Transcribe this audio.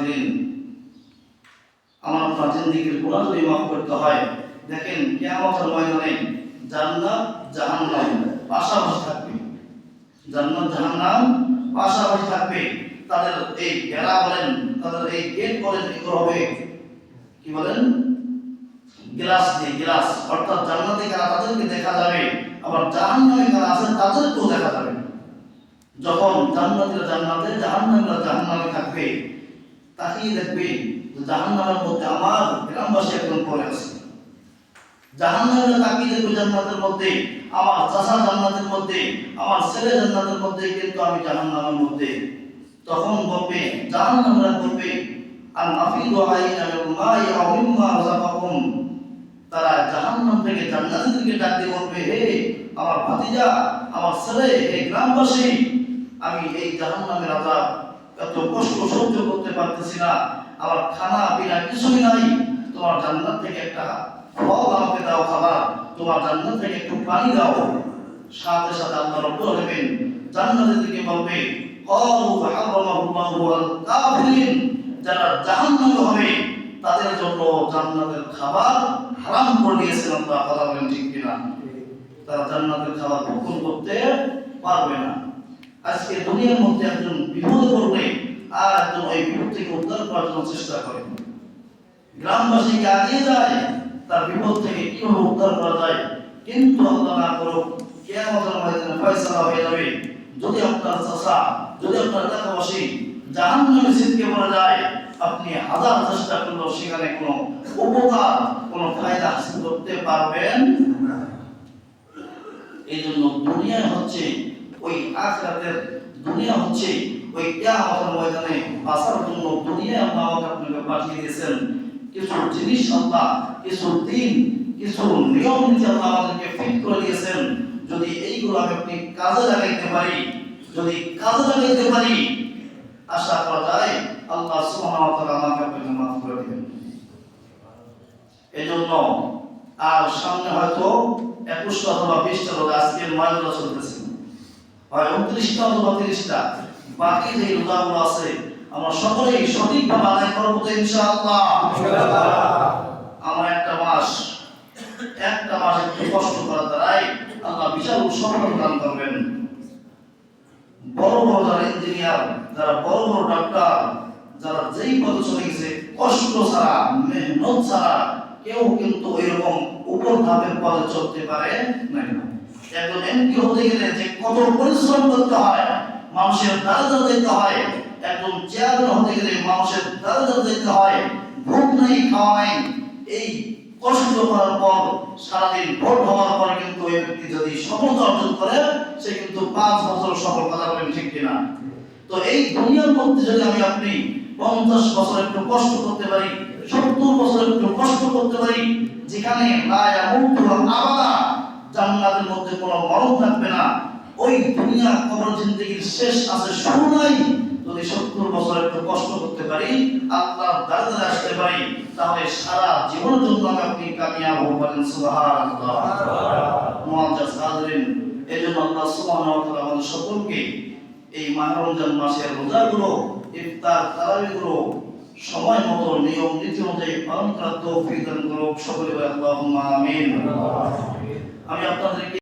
হাজিরিন, আমার আপনার জিন্দেগির গুনাহ যদি মাফ করতে হয়, দেখেন কিয়ামতের ময়দানে জান্নাত জাহান্নাম পাশাপাশি থাকবে। জান্নাত জাহান্নাম পাশাপাশি থাকবে। তাদের এই বেড়া বলেন, তাদের এই গেট বলেন, এগুলো হবে কি বলেন, গ্লাস দিয়ে, গ্লাস। অর্থাৎ জান্নাতে কারা তাদেরকে দেখা যাবে, আবার জাহান্নামে কারা আছে তাদেরকেও দেখা যাবে। যখন জান্নাতীরা জান্নাতে, জাহান্নামীরা জাহান্নামে থাকবে, তাকিয়ে দেখবে জাহান্নামের মধ্যে আমার গ্রামবাসী একজন পড়ে আছে। জাহান্নামীরা তাকিয়ে দেখবে জান্নাতের মধ্যে আমার চাচা জান্নাতের মধ্যে, আমার ছেলে জান্নাতের মধ্যে, কিন্তু আমি জাহান্নামের মধ্যে। তখন বলবে জাহান্নামীরা বলবে আন আফিদু আলাইনা মিন মাই আও মিম্মা রাযাকাকুম। তারা জাহান্নাম থেকে জান্নাতীদেরকে ডাক দিয়ে বলবে, হে আমার ভাতিজা, আমার ছেলে, এই গ্রামবাসী, আমি এই জাহান্নামের আযাব এত কষ্ট সহ্য করতে পারতেছি না, আমার খানা পিনা কিছুই নাই, তোমার জান্নাত থেকে একটা ফল আমাকে দাও খাবার, তোমার জান্নাত থেকে একটু পানি দাও। সাথে সাথে আল্লাহ রাব্বুল আলামিন জান্নাতীদেরকে বলবে ক্বালু হারামাহুল্লাহু আল কাফিরিন, যারা জাহান্নামে হবে তাদের জন্য জান্নাতের খাবার হারাম করে দিয়েছেন আল্লাহ। কথা বলেন ঠিক কিনা? তারা জান্নাতের খাবার ভক্ষণ করতে পারবে না। আজকে দুনিয়ার মধ্যে একজন বিপদে পড়লে আর একজন ওই বিপদ থেকে উদ্ধার করার জন্য চেষ্টা করে, গ্রামবাসীকে আগিয়ে যায় তার বিপদ থেকে কিভাবে উদ্ধার করা যায়। কিন্তু আল্লাহ না করুক, কিয়ামতের ময়দানে ফয়সালা হয়ে যাবে। যদি আপনার চাচা, যদি আপনার এলাকাবাসী জাহান্নামে ছিটকে পড়ে যায়, আপনি হাজার চেষ্টা করলেও সেখানে কোনো উপকার, কোনো ফায়দা হাসিল করতে পারবেন না। এই জন্য দুনিয়া হচ্ছে ওই আখিরাতের, দুনিয়া হচ্ছে ওই কিয়ামতের ময়দানে বাঁচার জন্য দুনিয়া আল্লাহ আপনাকে পাঠিয়ে দিয়েছেন। কিছু জিনিস আল্লাহ, কিছু দিন, কিছু নিয়ম নীতি আল্লাহ আমাদেরকে ফিট করে দিয়েছেন। যদি এইগুলো আপনি কাজে লাগাইতে পারি, যদি কাজে লাগাইতে পারি, আশা করা যায় আল্লাহ সুবহানাহু ওয়া তাআলা আমাকে আপনাকে মাফ করে দিবেন। এজন্য আর সামনে হয়তো 21টা অথবা 20টা রোজা, আজকে 9 রোজা চলতেছে, হয় 29টা অথবা 30টা, বাকি যে রোজাগুলো আছে আমরা সকলেই সঠিকভাবে আদায় করব তো ইনশাআল্লাহ। আমরা একটা মাস একটু কষ্ট করার দ্বারাই আল্লাহ বিশাল সফলতা দান করবেন। বড় বড় যারা ইঞ্জিনিয়ার, যারা বড় বড় ডাক্তার, যারা যেই পদে চলে গেছে, কষ্ট ছাড়া, মেহনত ছাড়া কেউ কিন্তু এরকম উপর ধাপের পদে চলতে পারে না। একজন এমপি হতে গেলে যে কত পরিশ্রম করতে হয়, মানুষের দরজা দিতে হয়। একজন চেয়ারম্যান হতে গেলে মানুষের দরজা দিতে হয়। ভোট নাই, খাওয়া নাই, এই কষ্ট করার পর সারাদিন ভোট হওয়ার পর কিন্তু ওই ব্যক্তি যদি সফলতা অর্জন করে, সে কিন্তু 5 বছর সফল। কথা বলেন ঠিক কিনা? তো এই দুনিয়ার মধ্যে যদি আমি আপনি 50 বছর একটু কষ্ট করতে পারি, 70 বছর একটু কষ্ট করতে পারি, যেখানে লা ইয়ামুতু আবাদা, জান্নাতের মধ্যে কোনো মরণ থাকবে না, ওই দুনিয়া কবর জিন্দেগির শেষ আছে, শুরু নাই। যদি 70 বছর একটু কষ্ট করতে পারি, আল্লাহর দরবারে আসতে পারি, তাহলে সারা জীবনের জন্য আপনি কামিয়াব হতে পারেন। সুবহানাল্লাহ। মুআজ্জাজ হাজিরিন, এজন্য আল্লাহ সুবহানাহু ওয়া তাআলা আমাদের সকলকে এই মাহে রমজান মাসের রোজাগুলো, ইফতার তারাবিগুলো সময় মতো নিয়ম নীতি অনুযায়ী পালন করার তৌফিক দান করুন। সকলে বলেন আল্লাহুম্মা আমিন। আমি আপনাদেরকে